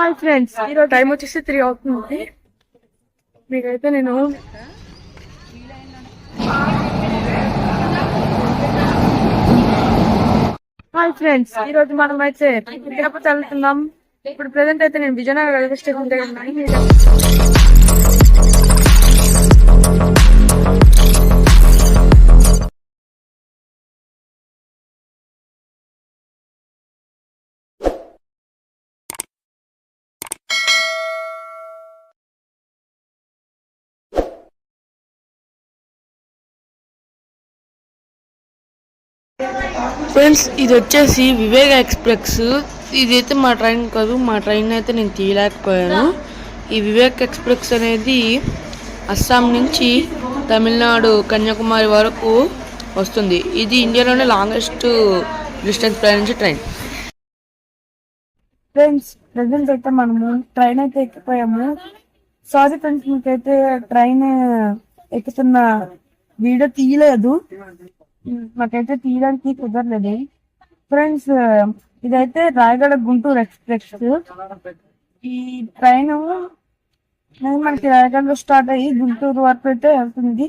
Hi friends, ఈరోజు time వచ్చేసి 3 అవుతుంది. మీకైతే నేను హాయ్ ఫ్రెండ్స్, ఈరోజు మనం అయితే తిరుపతి వెళ్తున్నాం. ఇప్పుడు ప్రెసెంట్ అయితే నేను విజయనగరం రైల్వే స్టేషన్ దగ్గర ఉన్నాను. ఫ్రెండ్స్, ఇది వచ్చేసి వివేక్ ఎక్స్ప్రెస్. ఇదైతే మా ట్రైన్ కాదు, మా ట్రైన్ అయితే నేను తీయలేకపోయాను. ఈ వివేక్ ఎక్స్ప్రెస్ అనేది అస్సాం నుంచి తమిళనాడు కన్యాకుమారి వరకు వస్తుంది. ఇది ఇండియాలోనే లాంగెస్ట్ డిస్టెన్స్ ప్రయాణించే ట్రైన్. ఫ్రెండ్స్, ప్రెసెంట్ అయితే మనము ట్రైన్ అయితే ఎక్కిపోయాము. సారీ ఫ్రెండ్స్, మీకైతే ట్రైన్ ఎక్కుతున్న వీడియో తీయలేదు, నాకైతే తీయడానికి కుదరలేదు. ఫ్రెండ్స్, ఇదైతే రాయగడ గుంటూరు ఎక్స్ప్రెస్. ఈ ట్రైన్ మనకి రాయగడలో స్టార్ట్ అయ్యి గుంటూరు వరకు అయితే వెళ్తుంది.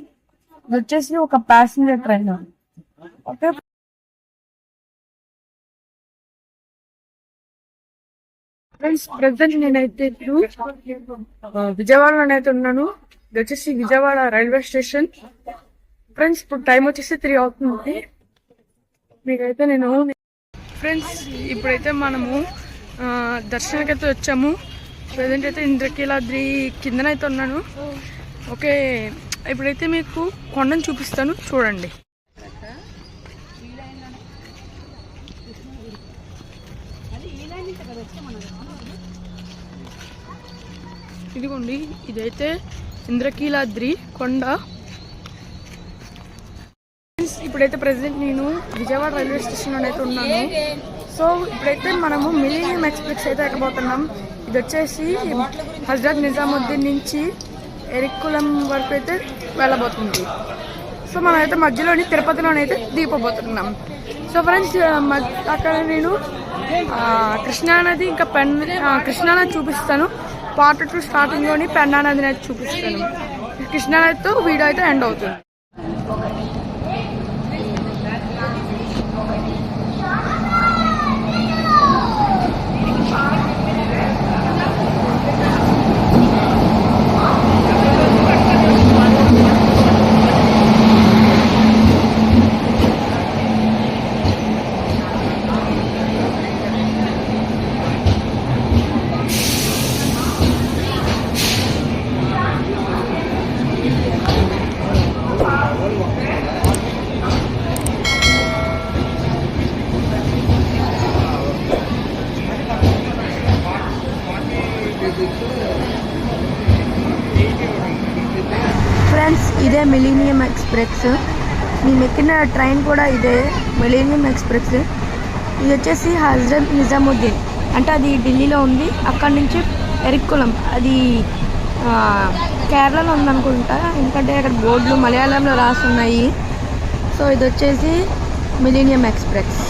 ఇది వచ్చేసి ఒక passenger train. Okay friends, present నేనైతే ఇప్పుడు విజయవాడలోనైతే ఉన్నాను. ఇది వచ్చేసి విజయవాడ రైల్వే స్టేషన్. ఫ్రెండ్స్, ఇప్పుడు టైం వచ్చేసి 3 అవుతుంది. మీకైతే నేను ఫ్రెండ్స్ ఇప్పుడైతే మనము దర్శనానికి అయితే వచ్చాము. ప్రజెంట్ అయితే ఇంద్రకీలాద్రి కిందనైతే ఉన్నాను. ఓకే, ఇప్పుడైతే మీకు కొండను చూపిస్తాను, చూడండి. ఇదిగోండి, ఇదైతే ఇంద్రకీలాద్రి కొండ. ఇప్పుడైతే ప్రెసెంట్ నేను విజయవాడ రైల్వే స్టేషన్ లోనైతే ఉన్నాను. సో ఇప్పుడైతే మనము మిలీనియం ఎక్స్ప్రెస్ అయితే ఎక్కబోతున్నాం. ఇది వచ్చేసి హజ్రత్ నిజాముద్దీన్ నుంచి ఎరిక్కులం వరకు అయితే వెళ్ళబోతుంది. సో మనం అయితే మధ్యలోని తిరుపతిలోనైతే దిగిపోబోతున్నాం. సో ఫ్రెండ్స్, అక్కడ నేను కృష్ణానది ఇంకా కృష్ణానది చూపిస్తాను. పార్ట్ 2 స్టార్టింగ్ లోని పెన్నా నదిని అయితే చూపిస్తాను. కృష్ణానదితో వీడియో అయితే ఎండ్ అవుతుంది. ఫ్రెండ్స్, ఇదే మిలీనియం ఎక్స్ప్రెస్. మేము ఎక్కిన ట్రైన్ కూడా ఇదే మిలీనియం ఎక్స్ప్రెస్. ఇది వచ్చేసి హజ్రత్ నిజాముద్దీన్, అంటే అది ఢిల్లీలో ఉంది. అక్కడి నుంచి ఎరిక్కులం, అది కేరళలో ఉందనుకుంటా, ఎందుకంటే అక్కడ బోర్డులు మలయాళంలో రాసి ఉన్నాయి. సో ఇది వచ్చేసి మిలీనియం ఎక్స్ప్రెస్.